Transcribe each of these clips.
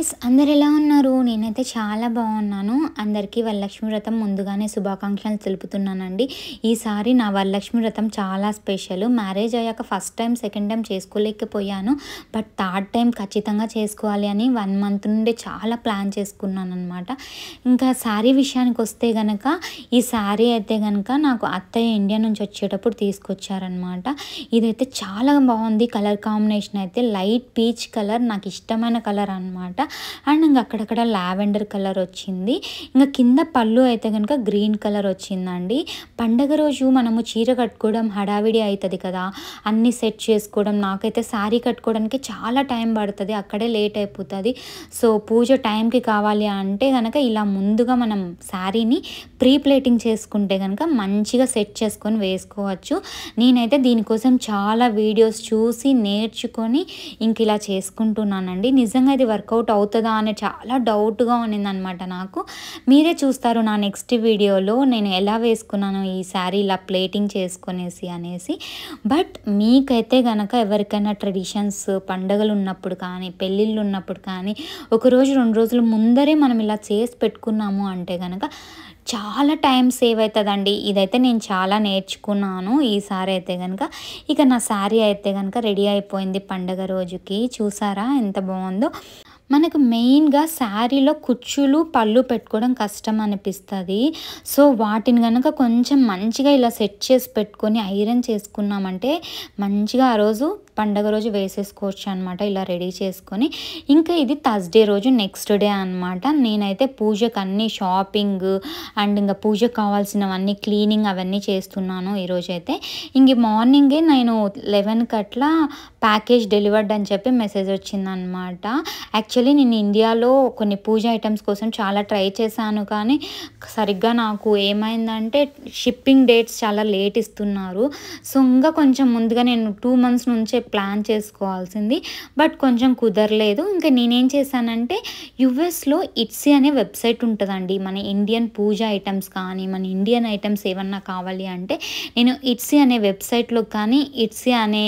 Friends అందరు ఎలా ఉన్నారు? నేనైతే చాలా బాగున్నాను. అందరికీ వరలక్ష్మి వ్రతం ముందుగానే శుభాకాంక్షలు తెలుపుతున్నానండి. ఈసారి నా వరలక్ష్మి వ్రతం చాలా స్పెషల్. మ్యారేజ్ అయ్యాక ఫస్ట్ టైం, సెకండ్ టైం చేసుకోలేకపోయాను. బట్ థర్డ్ టైం ఖచ్చితంగా చేసుకోవాలి అని 1 మంత్ నుండి చాలా ప్లాన్ చేసుకున్నాను అనమాట. ఇంకా శారీ విషయానికి వస్తే కనుక ఈ శారీ అయితే కనుక నాకు అత్తయ్య ఇండియా నుంచి వచ్చేటప్పుడు తీసుకొచ్చారనమాట. ఇదైతే చాలా బాగుంది. కలర్ కాంబినేషన్ అయితే లైట్ పీచ్ కలర్, నాకు ఇష్టమైన కలర్ అనమాట. అండ్ ఇంకా అక్కడక్కడ లావెండర్ కలర్ వచ్చింది. ఇంకా కింద పళ్ళు అయితే కనుక గ్రీన్ కలర్ వచ్చిందండి. పండగ రోజు మనము చీర కట్టుకోవడం హడావిడి అవుతుంది కదా, అన్నీ సెట్ చేసుకోవడం. నాకైతే శారీ కట్టుకోవడానికి చాలా టైం పడుతుంది, అక్కడే లేట్ అయిపోతుంది. సో పూజ టైంకి కావాలి అంటే కనుక ఇలా ముందుగా మనం శారీని ప్రీ ప్లేటింగ్ చేసుకుంటే కనుక మంచిగా సెట్ చేసుకొని వేసుకోవచ్చు. నేనైతే దీనికోసం చాలా వీడియోస్ చూసి నేర్చుకొని ఇంక ఇలా చేసుకుంటున్నానండి. నిజంగా ఇది వర్కౌట్ అవుతుందా అని చాలా డౌట్గా ఉన్నిందనమాట నాకు. మీరే చూస్తారు నా నెక్స్ట్ వీడియోలో నేను ఎలా వేసుకున్నాను ఈ శారీ ఇలా ప్లేటింగ్ చేసుకునేసి అనేసి. బట్ మీకైతే కనుక ఎవరికైనా ట్రెడిషన్స్ పండుగలు ఉన్నప్పుడు కానీ, పెళ్ళిళ్ళు ఉన్నప్పుడు కానీ, ఒకరోజు 2 రోజుల ముందరే మనం ఇలా చేసి పెట్టుకున్నాము అంటే కనుక చాలా టైం సేవ్ అవుతుందండి. ఇదైతే నేను చాలా నేర్చుకున్నాను ఈసారి అయితే కనుక. ఇక నా శారీ అయితే కనుక రెడీ అయిపోయింది పండగ రోజుకి. చూసారా ఎంత బాగుందో. మనకు మెయిన్గా శారీలో కుచ్చులు పళ్ళు పెట్టుకోవడం కష్టం అనిపిస్తుంది. సో వాటిని కనుక కొంచెం మంచిగా ఇలా సెట్ చేసి పెట్టుకొని ఐరన్ చేసుకున్నామంటే మంచిగా ఆ రోజు పండగ రోజు వేసేసుకోవచ్చు అనమాట, ఇలా రెడీ చేసుకొని. ఇంకా ఇది థర్స్డే రోజు నెక్స్ట్ డే అనమాట. నేనైతే పూజకు అన్నీ షాపింగ్ అండ్ ఇంకా పూజకు కావాల్సినవన్నీ క్లీనింగ్ అవన్నీ చేస్తున్నాను ఈరోజు అయితే. ఇంక మార్నింగే నేను 11కి అట్లా ప్యాకేజ్ డెలివర్డ్ అని చెప్పి మెసేజ్ వచ్చిందనమాట. యాక్చువల్లీ నేను ఇండియాలో కొన్ని పూజ ఐటమ్స్ కోసం చాలా ట్రై చేశాను, కానీ సరిగ్గా నాకు ఏమైందంటే షిప్పింగ్ డేట్స్ చాలా లేట్ ఇస్తున్నారు. సో ఇంకా కొంచెం ముందుగా నేను 2 months నుంచే ప్లాన్ చేసుకోవాల్సింది, బట్ కొంచెం కుదరలేదు. ఇంకా నేనేం చేశానంటే యుఎస్లో ఇట్సీ అనే వెబ్సైట్ ఉంటుందండి. మన ఇండియన్ పూజ ఐటమ్స్ కానీ, మన ఇండియన్ ఐటమ్స్ ఏమన్నా కావాలి అంటే నేను ఇట్సీ అనే వెబ్సైట్లో కానీ, ఇట్సీ అనే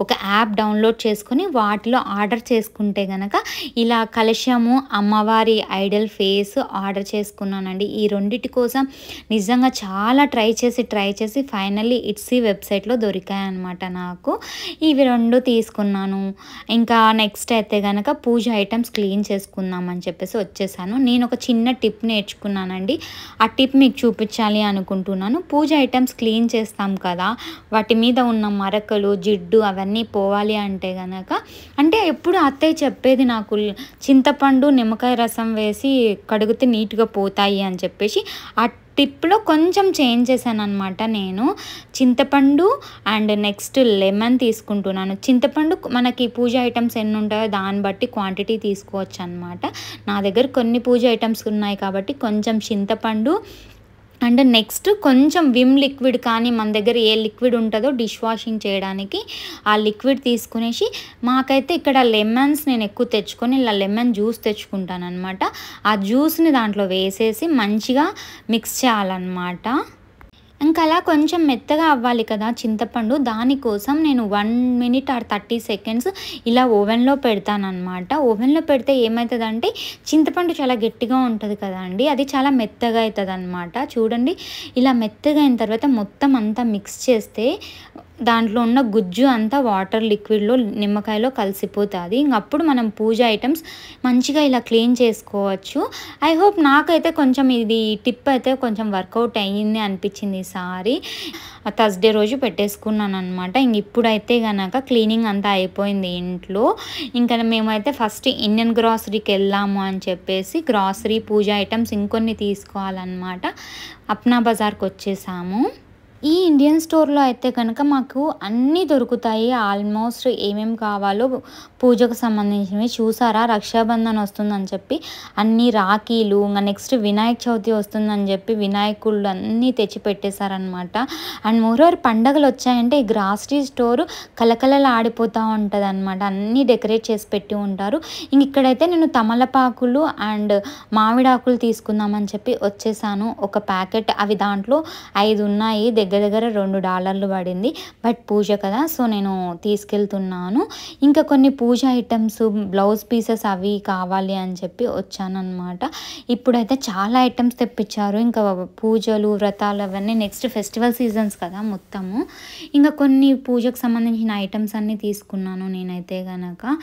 ఒక యాప్ డౌన్లోడ్ చేసుకొని వాటిలో ఆర్డర్ చేసుకుంటే కనుక ఇలా కలశము, అమ్మవారి ఐడల్ ఫేస్ ఆర్డర్ చేసుకున్నానండి. ఈ రెండిటి కోసం నిజంగా చాలా ట్రై చేసి ఫైనల్లీ ఇట్సీ వెబ్సైట్లో దొరికాయన్నమాట నాకు. ఇవి 2 తీసుకున్నాను. ఇంకా నెక్స్ట్ అయితే కనుక పూజ ఐటమ్స్ క్లీన్ చేసుకుందామని చెప్పేసి వచ్చేసాను. నేను ఒక చిన్న టిప్ నేర్చుకున్నానండి. ఆ టిప్ మీకు చూపించాలి అనుకుంటున్నాను. పూజ ఐటమ్స్ క్లీన్ చేస్తాం కదా, వాటి మీద ఉన్న మరకలు, జిడ్డు అవన్నీ పోవాలి అంటే కనుక, అంటే ఎప్పుడు అత్తయ్య చెప్పేది నాకు, చింతపండు నిమ్మకాయ రసం వేసి కడిగితే నీట్గా పోతాయి అని చెప్పేసి. ఆ టిప్లో కొంచెం చేంజ్ చేశాను అనమాట. నేను చింతపండు అండ్ నెక్స్ట్ లెమన్ తీసుకుంటున్నాను. చింతపండు మనకి పూజ ఐటమ్స్ ఎన్ని ఉంటాయో దాన్ని బట్టి క్వాంటిటీ తీసుకోవచ్చు అనమాట. నా దగ్గర కొన్ని పూజ ఐటమ్స్ ఉన్నాయి కాబట్టి కొంచెం చింతపండు అండ్ నెక్స్ట్ కొంచెం విమ్ లిక్విడ్ కానీ, మన దగ్గర ఏ లిక్విడ్ ఉంటుందో డిష్ వాషింగ్ చేయడానికి ఆ లిక్విడ్ తీసుకునేసి, మాకైతే ఇక్కడ లెమన్స్ నేను ఎక్కువ తెచ్చుకొని ఇలా లెమన్ జ్యూస్ తెచ్చుకుంటాను అనమాట. ఆ జ్యూస్ని దాంట్లో వేసేసి మంచిగా మిక్స్ చేయాలన్నమాట. ఇంకా అలా కొంచెం మెత్తగా అవ్వాలి కదా చింతపండు, దానికోసం నేను 1 minute or 30 seconds ఇలా ఓవెన్లో పెడతానమాట. ఓవెన్లో పెడితే ఏమవుతుందంటే చింతపండు చాలా గట్టిగా ఉంటుంది కదండి, అది చాలా మెత్తగా అవుతుంది అనమాట. చూడండి, ఇలా మెత్తగా అయిన తర్వాత మొత్తం అంతా మిక్స్ చేస్తే దాంట్లో ఉన్న గుజ్జు అంతా వాటర్ లిక్విడ్లో, నిమ్మకాయలో కలిసిపోతుంది. ఇంకప్పుడు మనం పూజ ఐటమ్స్ మంచిగా ఇలా క్లీన్ చేసుకోవచ్చు. ఐ హోప్ నాకైతే కొంచెం ఇది టిప్ అయితే కొంచెం వర్కౌట్ అయ్యింది అనిపించింది ఈసారి. థర్స్డే రోజు పెట్టేసుకున్నాను అనమాట. ఇంక ఇప్పుడైతే కనుక క్లీనింగ్ అంతా అయిపోయింది ఇంట్లో. ఇంకా మేమైతే ఫస్ట్ ఇండియన్ గ్రాసరీకి వెళ్దాము అని చెప్పేసి గ్రాసరీ పూజ ఐటమ్స్ ఇంకొన్ని తీసుకోవాలన్నమాట. అప్నా బజార్కి వచ్చేసాము. ఈ ఇండియన్ స్టోర్లో అయితే కనుక మాకు అన్నీ దొరుకుతాయి. ఆల్మోస్ట్ ఏమేమి కావాలో పూజకు సంబంధించినవి. చూసారా, రక్షాబంధన్ వస్తుందని చెప్పి అన్ని రాఖీలు, ఇంకా నెక్స్ట్ వినాయక చవితి వస్తుందని చెప్పి వినాయకుళ్ళు అన్నీ తెచ్చి పెట్టేశారనమాట. అండ్ మోరోవర్ పండగలు వచ్చాయంటే ఈ గ్రాసరీ స్టోరు కలకలలా ఆడిపోతూ ఉంటుంది అనమాట. అన్నీ డెకరేట్ చేసి పెట్టి ఉంటారు. ఇంక ఇక్కడైతే నేను తమలపాకులు అండ్ మామిడాకులు తీసుకుందామని చెప్పి వచ్చేసాను. ఒక ప్యాకెట్, అవి దాంట్లో 5 ఉన్నాయి. దగ్గర దగ్గర $2 పడింది. బట్ పూజ కదా, సో నేను తీసుకెళ్తున్నాను. ఇంకా కొన్ని పూజ ఐటమ్స్, బ్లౌజ్ పీసెస్ అవి కావాలి అని చెప్పి వచ్చానన్నమాట. ఇప్పుడైతే చాలా ఐటమ్స్ తెప్పించారు. ఇంకా పూజలు, వ్రతాలు అవన్నీ నెక్స్ట్ ఫెస్టివల్ సీజన్స్ కదా మొత్తము. ఇంకా కొన్ని పూజకు సంబంధించిన ఐటమ్స్ అన్నీ తీసుకున్నాను నేనైతే గనక.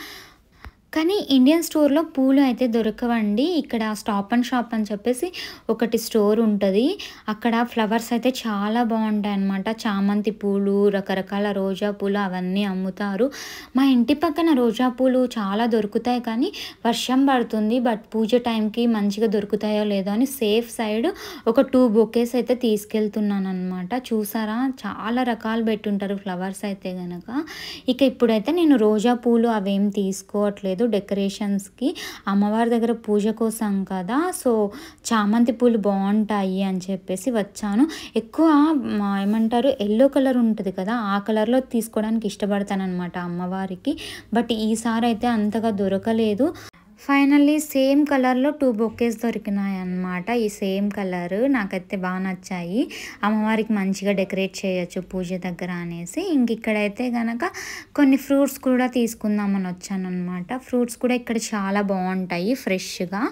కానీ ఇండియన్ స్టోర్లో పూలు అయితే దొరకవండి. ఇక్కడ స్టాప్ అండ్ షాప్ అని చెప్పేసి ఒకటి స్టోర్ ఉంటుంది. అక్కడ ఫ్లవర్స్ అయితే చాలా బాగుంటాయి అన్నమాట. చామంతి పూలు, రకరకాల రోజా పూలు అవన్నీ అమ్ముతారు. మా ఇంటి పక్కన రోజా పూలు చాలా దొరుకుతాయి, కానీ వర్షం పడుతుంది. బట్ పూజ టైంకి మంచిగా దొరుకుతాయో లేదో అని సేఫ్ సైడ్ ఒక 2 బొకేస్ అయితే తీసుకెళ్తున్నాను అనమాట. చూసారా, చాలా రకాలు పెట్టుంటారు ఫ్లవర్స్ అయితే కనుక. ఇక ఇప్పుడైతే నేను రోజా పూలు అవేం తీసుకోవట్లేదు డెకరేషన్స్కి, అమ్మవారి దగ్గర పూజ కోసం కదా. సో చామంతి పూలు బాగుంటాయి అని చెప్పేసి వచ్చాను. ఎక్కువ ఏమంటారు, ఎల్లో కలర్ ఉంటుంది కదా, ఆ కలర్లో తీసుకోవడానికి ఇష్టపడతాను అనమాట అమ్మవారికి. బట్ ఈసారి అయితే అంతగా దొరకలేదు. ఫైనల్లీ సేమ్ కలర్లో 2 బొకేస్ దొరికినాయి అన్నమాట. ఈ సేమ్ కలర్ నాకైతే బాగా నచ్చాయి. అమ్మవారికి మంచిగా డెకరేట్ చేయొచ్చు పూజ దగ్గర అనేసి. ఇంక ఇక్కడైతే కనుక కొన్ని ఫ్రూట్స్ కూడా తీసుకుందామని వచ్చాను అనమాట. ఫ్రూట్స్ కూడా ఇక్కడ చాలా బాగుంటాయి ఫ్రెష్గా.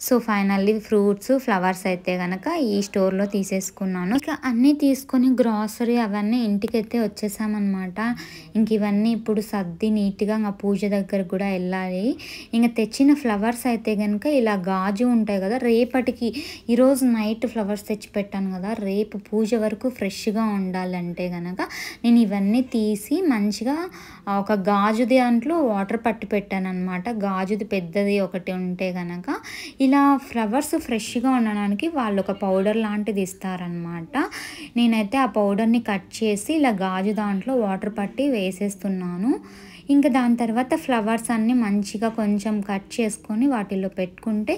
సో ఫైనల్లీ ఫ్రూట్స్, ఫ్లవర్స్ అయితే కనుక ఈ స్టోర్లో తీసేసుకున్నాను. ఇక అన్నీ తీసుకొని గ్రాసరీ అవన్నీ ఇంటికైతే వచ్చేసామన్నమాట. ఇంక ఇవన్నీ ఇప్పుడు సర్ది నీట్గా ఇంకా పూజ దగ్గర కూడా వెళ్ళాలి. ఇంకా తెచ్చిన ఫ్లవర్స్ అయితే కనుక ఇలా గాజు ఉంటాయి కదా, రేపటికి ఈరోజు నైట్ ఫ్లవర్స్ తెచ్చి పెట్టాను కదా, రేపు పూజ వరకు ఫ్రెష్గా ఉండాలంటే కనుక నేను ఇవన్నీ తీసి మంచిగా ఒక గాజు దాంట్లో వాటర్ పట్టి పెట్టాను అనమాట. గాజుది పెద్దది ఒకటి ఉంటే కనుక ఇలా ఫ్లవర్స్ ఫ్రెష్గా ఉండడానికి వాళ్ళు ఒక పౌడర్ లాంటిది ఇస్తారనమాట. నేనైతే ఆ పౌడర్ని కట్ చేసి ఇలా గాజు దాంట్లో వాటర్ పట్టి వేసేస్తున్నాను. ఇంకా దాని తర్వాత ఫ్లవర్స్ అన్నీ మంచిగా కొంచెం కట్ చేసుకొని వాటిల్లో పెట్టుకుంటే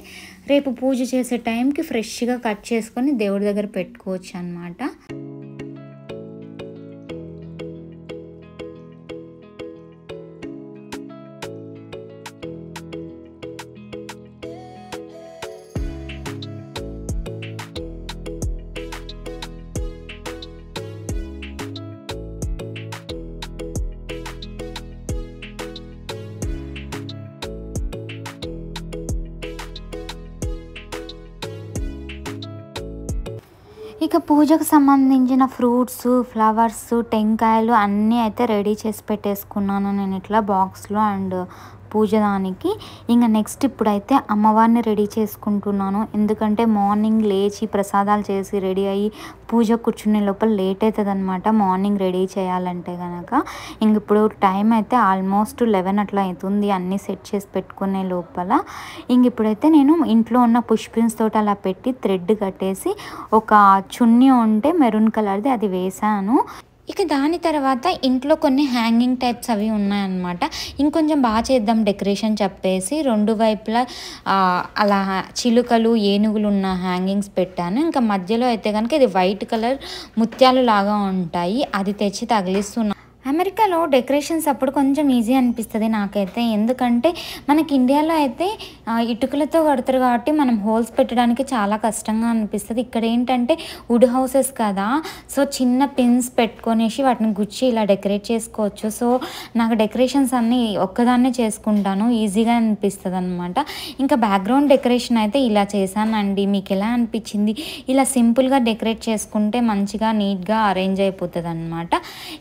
రేపు పూజ చేసే టైంకి ఫ్రెష్గా కట్ చేసుకొని దేవుడి దగ్గర పెట్టుకోవచ్చు అన్నమాట. ఇక పూజకు సంబంధించిన ఫ్రూట్స్, ఫ్లవర్స్, టెంకాయలు అన్నీ అయితే రెడీ చేసి పెట్టేసుకున్నాను నేను ఇట్లా బాక్స్లో అండ్ పూజదానికి. ఇంకా నెక్స్ట్ ఇప్పుడైతే అమ్మవారిని రెడీ చేసుకుంటున్నాను. ఎందుకంటే మార్నింగ్ లేచి ప్రసాదాలు చేసి రెడీ అయ్యి పూజ కూర్చునే లోపల లేట్ అవుతుంది అనమాట మార్నింగ్ రెడీ చేయాలంటే కనుక. ఇంక ఇప్పుడు టైం అయితే ఆల్మోస్ట్ 11 అట్లా అవుతుంది అన్నీ సెట్ చేసి పెట్టుకునే లోపల. ఇంక ఇప్పుడైతే నేను ఇంట్లో ఉన్న పుష్పిన్స్ తోటి అలా పెట్టి థ్రెడ్ కట్టేసి ఒక చున్నీ ఉంటే మెరూన్ కలర్ది అది వేసాను. ఇక దాని తర్వాత ఇంట్లో కొన్ని హ్యాంగింగ్ టైప్స్ అవి ఉన్నాయన్నమాట. ఇంకొంచెం బాగా చేద్దాం డెకరేషన్ చెప్పేసి 2 వైపులా అలా చిలుకలు, ఏనుగులు ఉన్న హ్యాంగింగ్స్ పెట్టాను. ఇంకా మధ్యలో అయితే కనుక ఇది వైట్ కలర్ ముత్యాలు లాగా ఉంటాయి, అది తెచ్చి తగిలిస్తున్నాను. అమెరికాలో డెకరేషన్స్ అప్పుడు కొంచెం ఈజీ అనిపిస్తుంది నాకైతే. ఎందుకంటే మనకి ఇండియాలో అయితే ఇటుకలతో కడతారు కాబట్టి మనం హోల్స్ పెట్టడానికి చాలా కష్టంగా అనిపిస్తుంది. ఇక్కడ ఏంటంటే వుడ్ హౌసెస్ కదా, సో చిన్న పిన్స్ పెట్టుకొనేసి వాటిని గుచ్చి ఇలా డెకరేట్ చేసుకోవచ్చు. సో నాకు డెకరేషన్స్ అన్నీ ఒక్కదాన్నే చేసుకుంటాను, ఈజీగా అనిపిస్తుంది అనమాట. ఇంకా బ్యాక్గ్రౌండ్ డెకరేషన్ అయితే ఇలా చేశానండి. మీకు ఎలా అనిపించింది? ఇలా సింపుల్గా డెకరేట్ చేసుకుంటే మంచిగా నీట్గా అరేంజ్ అయిపోతుంది అనమాట.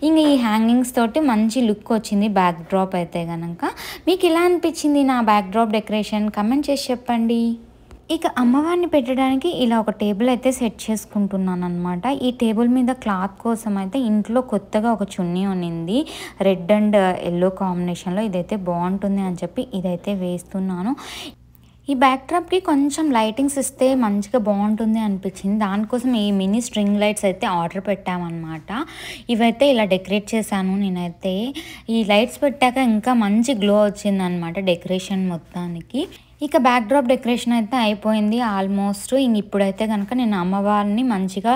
ఇంకా ఈ హ్యాంగింగ్స్ తోటి మంచి లుక్ వచ్చింది బ్యాక్ డ్రాప్ అయితే కనుక. మీకు ఎలా అనిపించింది నా బ్యాక్ డ్రాప్ డెకరేషన్? కమెంట్ చేసి చెప్పండి. ఇక అమ్మవారిని పెట్టడానికి ఇలా ఒక టేబుల్ అయితే సెట్ చేసుకుంటున్నాను అనమాట. ఈ టేబుల్ మీద క్లాత్ కోసం అయితే ఇంట్లో కొత్తగా ఒక చున్నీ ఉన్నింది రెడ్ అండ్ ఎల్లో కాంబినేషన్లో. ఇదైతే బాగుంటుంది అని చెప్పి ఇదైతే వేస్తున్నాను. ఈ బ్యాక్ డ్రాప్కి కొంచెం లైటింగ్స్ ఇస్తే మంచిగా బాగుంటుంది అనిపించింది. దానికోసం ఈ మినీ స్ట్రింగ్ లైట్స్ అయితే ఆర్డర్ పెట్టామన్నమాట. ఇవైతే ఇలా డెకరేట్ చేశాను నేనైతే. ఈ లైట్స్ పెట్టాక ఇంకా మంచి గ్లో వచ్చిందనమాట డెకరేషన్ మొత్తానికి. ఇక బ్యాక్ డ్రాప్ డెకరేషన్ అయితే అయిపోయింది ఆల్మోస్ట్. ఇప్పుడైతే కనుక నేను అమ్మవారిని మంచిగా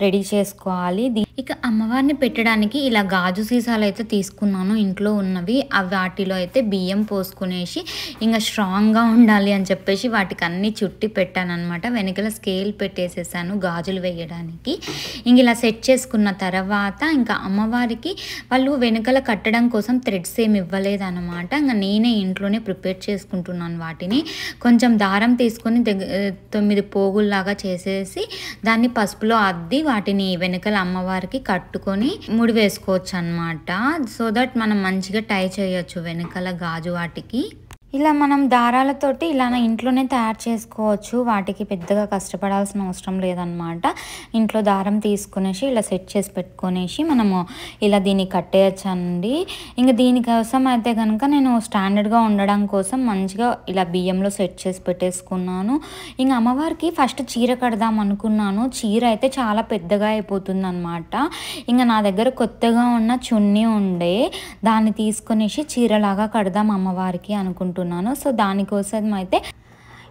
రెడీ చేసుకోవాలి. ఇక అమ్మవారిని పెట్టడానికి ఇలా గాజు సీసాలు అయితే తీసుకున్నాను ఇంట్లో ఉన్నవి. వాటిలో అయితే బియ్యం పోసుకునేసి ఇంక స్ట్రాంగ్‌గా ఉండాలి అని చెప్పేసి వాటికి అన్నీ చుట్టి పెట్టాననమాట. వెనకాల స్కేల్ పెట్టేసేసాను గాజులు వేయడానికి. ఇంక ఇలా సెట్ చేసుకున్న తర్వాత ఇంకా అమ్మవారికి వాళ్ళు వెనకాల కట్టడం కోసం థ్రెడ్స్ ఏమి ఇవ్వలేదనమాట. ఇంక నేనే ఇంట్లోనే ప్రిపేర్ చేసుకుంటున్నాను వాటిని. కొంచెం దారం తీసుకొని 9 పోగుల్లాగా చేసేసి దాన్ని పసుపులో అద్ది వాటిని వెనకాల అమ్మవారికి కట్టుకొని ముడి వేసుకోవచ్చు అనమాట. సో దట్ మనం మంచిగా టై చేయొచ్చు వెనకాల గాజు వాటికి. ఇలా మనం దారాలతోటి ఇలా ఇంట్లోనే తయారు చేసుకోవచ్చు. వాటికి పెద్దగా కష్టపడాల్సిన అవసరం లేదనమాట. ఇంట్లో దారం తీసుకునేసి ఇలా సెట్ చేసి పెట్టుకునేసి మనము ఇలా దీన్ని కట్టేయచ్చండి. ఇంకా దీనికోసం అయితే కనుక నేను స్టాండర్డ్గా ఉండడం కోసం మంచిగా ఇలా బియ్యంలో సెట్ చేసి పెట్టేసుకున్నాను. ఇంకా అమ్మవారికి ఫస్ట్ చీర కడదాం అనుకున్నాను. చీర అయితే చాలా పెద్దగా అయిపోతుంది అనమాట. ఇంకా నా దగ్గర కొత్తగా ఉన్న చున్నీ ఉండే దాన్ని తీసుకునేసి చీరలాగా కడదాం అమ్మవారికి అనుకుంటున్నాను. సో దానికోసం అయితే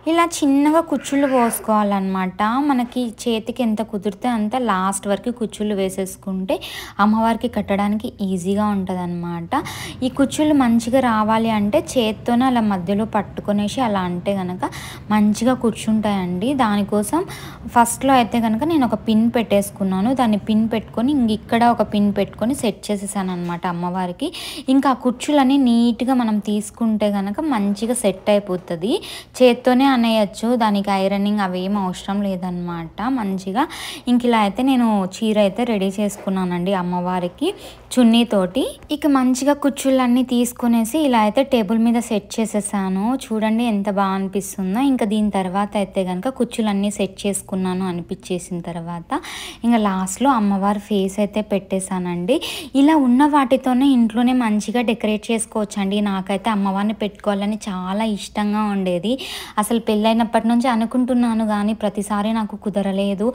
ఇలా చిన్నగా కుచ్చుళ్ళు పోసుకోవాలన్నమాట. మనకి చేతికి ఎంత కుదిరితే అంత లాస్ట్ వరకు కుచ్చుళ్ళు వేసేసుకుంటే అమ్మవారికి కట్టడానికి ఈజీగా ఉంటుంది అనమాట. ఈ కుచ్చుళ్ళు మంచిగా రావాలి అంటే చేత్తోనే అలా మధ్యలో పట్టుకొనేసి అలా అంటే కనుక మంచిగా కూర్చుంటాయండి. దానికోసం ఫస్ట్లో అయితే కనుక నేను ఒక పిన్ పెట్టేసుకున్నాను. దాన్ని పిన్ పెట్టుకొని ఇక్కడ ఒక పిన్ పెట్టుకొని సెట్ చేసేసాను అనమాట అమ్మవారికి. ఇంకా ఆ కుచ్చులని నీట్గా మనం తీసుకుంటే కనుక మంచిగా సెట్ అయిపోతుంది. చేత్తోనే అనేయచ్చు, దానికి ఐరనింగ్ అవేం అవసరం లేదనమాట. మంచిగా ఇంక ఇలా అయితే నేను చీర అయితే రెడీ చేసుకున్నానండి అమ్మవారికి చున్నీతోటి. ఇక మంచిగా కుచ్చుళ్ళన్నీ తీసుకునేసి ఇలా అయితే టేబుల్ మీద సెట్ చేసేసాను. చూడండి ఎంత బాగా అనిపిస్తుందో. ఇంకా దీని తర్వాత అయితే కనుక కుచ్చులన్నీ సెట్ చేసుకున్నాను అనిపించేసిన తర్వాత ఇంకా లాస్ట్లో అమ్మవారి ఫేస్ అయితే పెట్టేశానండి. ఇలా ఉన్న వాటితోనే ఇంట్లోనే మంచిగా డెకరేట్ చేసుకోవచ్చండి. నాకైతే అమ్మవారిని పెట్టుకోవాలని చాలా ఇష్టంగా ఉండేది. అసలు పెళ్ళైనప్పటి నుంచి అనుకుంటున్నాను కానీ ప్రతిసారి నాకు కుదరలేదు.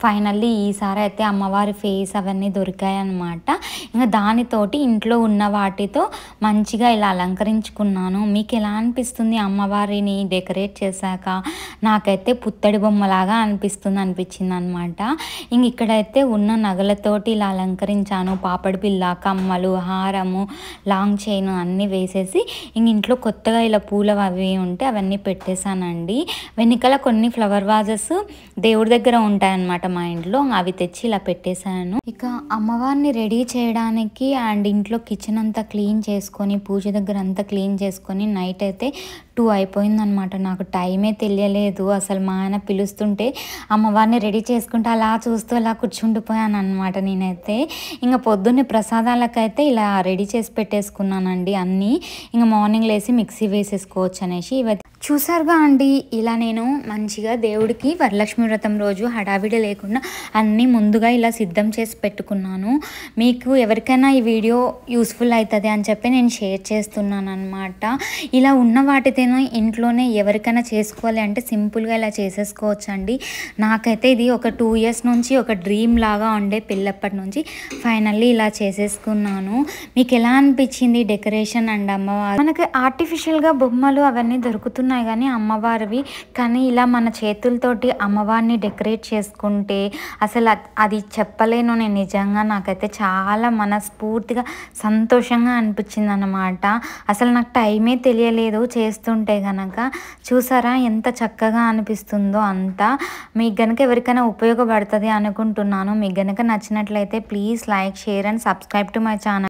ఫైనల్లీ ఈసారి అయితే అమ్మవారి ఫేస్ అవన్నీ దొరికాయి అన్నమాట. ఇంకా దానితోటి ఇంట్లో ఉన్న వాటితో మంచిగా ఇలా అలంకరించుకున్నాను. మీకు ఎలా అనిపిస్తుంది అమ్మవారిని డెకరేట్ చేశాక? నాకైతే పుత్తడి బొమ్మలాగా అనిపించింది అనమాట. ఇంక ఇక్కడైతే ఉన్న నగలతోటి ఇలా అలంకరించాను. పాపడి పిల్ల, కమ్మలు, హారము, లాంగ్ చైన్ అన్నీ వేసేసి ఇంక ఇంట్లో కొత్తగా ఇలా పూలు అవి ఉంటే అవన్నీ పెట్టేశానండి. వెనకాల కొన్ని ఫ్లవర్ వాజెస్ దేవుడి దగ్గర ఉంటాయన్నమాట మా ఇంట్లో. అవి తెచ్చి ఇలా పెట్టేశాను. ఇక అమ్మవారిని రెడీ చేయడానికి అండ్ ఇంట్లో కిచెన్ అంతా క్లీన్ చేసుకొని పూజ దగ్గర అంతా క్లీన్ చేసుకొని నైట్ అయితే 2 అయిపోయిందనమాట. నాకు టైమే తెలియలేదు. అసలు మా ఆయన పిలుస్తుంటే అమ్మవారిని రెడీ చేసుకుంటే అలా చూస్తూ అలా కూర్చుండిపోయాను అనమాట నేనైతే. ఇంకా పొద్దున్నే ప్రసాదాలకైతే ఇలా రెడీ చేసి పెట్టేసుకున్నానండి అన్నీ. ఇంకా మార్నింగ్ లేసి మిక్సీ వేసేసుకోవచ్చు అనేసి. ఇవైతే చూసారుగా అండి, ఇలా నేను మంచిగా దేవుడికి వరలక్ష్మి వ్రతం రోజు హడావిడి లేకుండా అన్నీ ముందుగా ఇలా సిద్ధం చేసి పెట్టుకున్నాను. మీకు ఎవరికైనా ఈ వీడియో యూస్ఫుల్ అవుతుంది అని చెప్పి నేను షేర్ చేస్తున్నాను అనమాట. ఇలా ఉన్న వాటితోనే ఇంట్లోనే ఎవరికైనా చేసుకోవాలి అంటే సింపుల్గా ఇలా చేసేసుకోవచ్చు అండి. నాకైతే ఇది ఒక 2 ఇయర్స్ నుంచి ఒక డ్రీమ్ లాగా ఉండే పెళ్ళప్పటి నుంచి. ఫైనల్లీ ఇలా చేసేసుకున్నాను. మీకు ఎలా అనిపించింది డెకరేషన్ అండ్ అమ్మవారు? మనకి ఆర్టిఫిషియల్గా బొమ్మలు అవన్నీ దొరుకుతున్నాయి కానీ అమ్మవారివి, కానీ ఇలా మన చేతులతోటి అమ్మవారిని డెకరేట్ చేసుకుంటే అసలు అది చెప్పలేను నేను. నిజంగా నాకైతే చాలా మనస్ఫూర్తిగా సంతోషంగా అనిపించింది అన్నమాట. అసలు నాకు టైమే తెలియలేదు చేస్తుంటే కనుక. చూసారా ఎంత చక్కగా అనిపిస్తుందో అంతా. మీకు కనుక ఎవరికైనా ఉపయోగపడుతుంది అనుకుంటున్నాను. మీకు కనుక నచ్చినట్లయితే please like, share and subscribe to my channel.